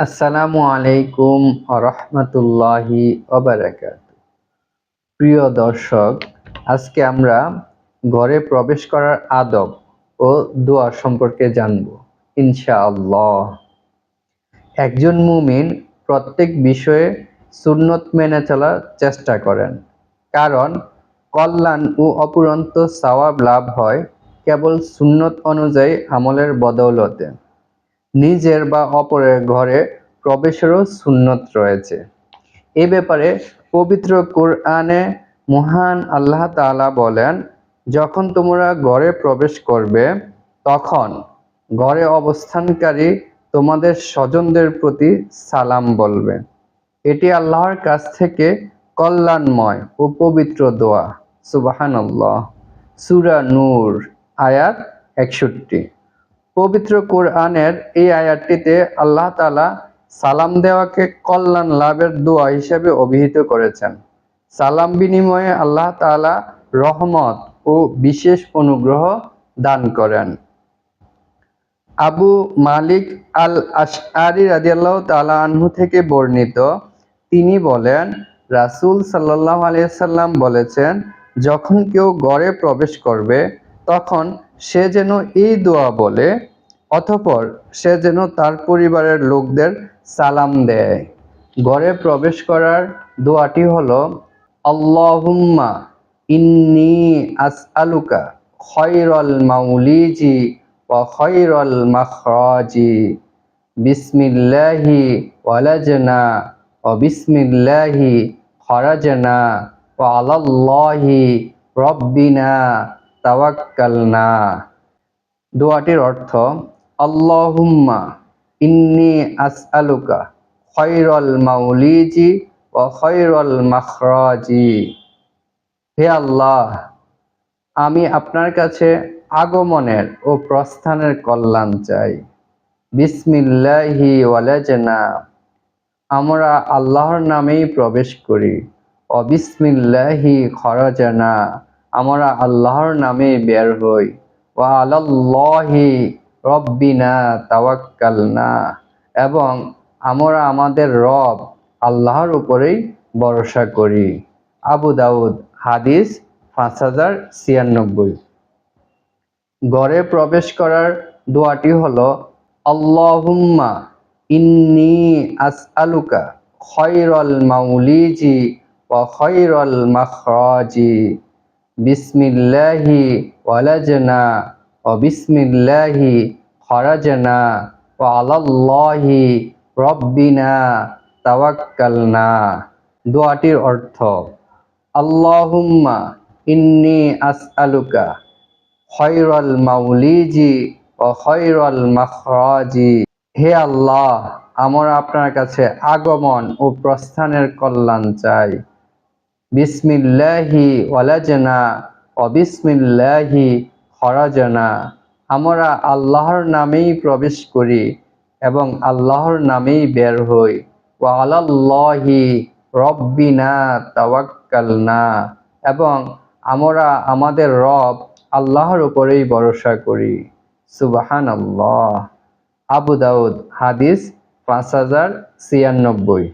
আসসালামু আলাইকুম রহমতুল্লাহি ওবারাকাতুহু। প্রিয় দর্শক, আজকে আমরা ঘরে প্রবেশ করার আদব ও দোয়া সম্পর্কে জানব ইনশাআল্লাহ। একজন মুমিন প্রত্যেক বিষয়ে সুন্নত মেনে চলার চেষ্টা করেন, কারণ কল্যাণ ও অপুরন্ত সওয়াব লাভ হয় কেবল সুন্নত অনুযায়ী আমলের বদৌলতে। নিজের বা অপরের ঘরে প্রবেশেরও সুন্নত রয়েছে। এ ব্যাপারে পবিত্র কুরআনে মহান আল্লাহ তাআলা বলেন, যখন তোমরা ঘরে প্রবেশ করবে তখন ঘরে অবস্থানকারী তোমাদের স্বজনদের প্রতি সালাম বলবে। এটি আল্লাহর কাছ থেকে কল্যাণময় ও পবিত্র দোয়া। সুবহানাল্লাহ। সূরা নূর আয়াত 61। পবিত্র কোরআনের এই আয়াতটিতে আল্লাহ তাআলা সালাম দেওয়াকে কল্যাণ লাভের দোয়া হিসেবে অভিহিত করেছেন। সালাম বিনিময়ে আল্লাহ তাআলা রহমত ও বিশেষ অনুগ্রহ দান করেন। আবু মালিক আল আশআরী রাদিয়াল্লাহু তাআলা আনহু থেকে বর্ণিত, তিনি বলেন, রাসূল সাল্লাল্লাহু আলাইহি ওয়াসাল্লাম বলেছেন, যখন কেউ ঘরে প্রবেশ করবে তখন সে যেন এই দোয়া বলে, অতঃপর সে যেন তার পরিবারের লোকদের সালাম দেয়। ঘরে প্রবেশ করার দোয়াটি হলো, আল্লাহুম্মা ইন্নী আসআলুকা খায়রাল মাউলিজি ওয়া খায়রাল মাখরাজি, বিসমিল্লাহি ওয়ালাজনা ওয়া বিসমিল্লাহি খরাজনা ওয়া আলাল্লাহি রব্বিনা তাওয়াক্কালনা। দোয়াটির অর্থ, আল্লাহুম্মা ইন্নী আসআলুকা খায়রাল মাউলিজি ওয়া খায়রাল মাখরাজি। হে আল্লাহ, আমি আপনার কাছে আগমনের ও প্রস্থানের কল্যাণ চাই। বিসমিল্লাহি ওয়ালাজনা, আমরা আল্লাহর নামেই প্রবেশ করি। ও বিসমিল্লাহি খরাজনা, আমরা আল্লাহর নামেই বের হই। ওয়া আলাল্লাহি রব্বিনা তাওয়াক্কালনা, এবং আমরা আমাদের রব আল্লাহর উপরেই ভরসা করি। আবু দাউদ, হাদিস 5096। ঘরে প্রবেশ করার দোয়াটি হলো, আল্লাহুম্মা ইন্নী আসআলুকা খায়রাল মাউলিজি ওয়া খায়রাল মাখরাজি, বিসমিল্লাহি ওয়ালাজনা ওয়া বিসমিল্লাহি খরাজনা ওয়া আলাল্লাহি রব্বিনা তাওয়াক্কালনা। দোয়াটির অর্থ, আল্লাহুম্মা ইন্নী আসআলুকা খায়রাল মাউলিজি ওয়া খায়রাল মাখরাজি। হে আল্লাহ, আমরা আপনার কাছে আগমন ও প্রস্থানের কল্যাণ চাই। বিসমিল্লাহি ওয়ালাজনা ওয়া বিসমিল্লাহি খরাজনা, আমরা আল্লাহর নামেই প্রবেশ করি এবং আল্লাহর নামেই বের হই। ওয়া আলাল্লাহি রব্বিনা তাওয়াক্কালনা, এবং আমরা আমাদের রব আল্লাহর উপরেই ভরসা করি। সুবহানাল্লাহ। আবু দাউদ, হাদিস 5096।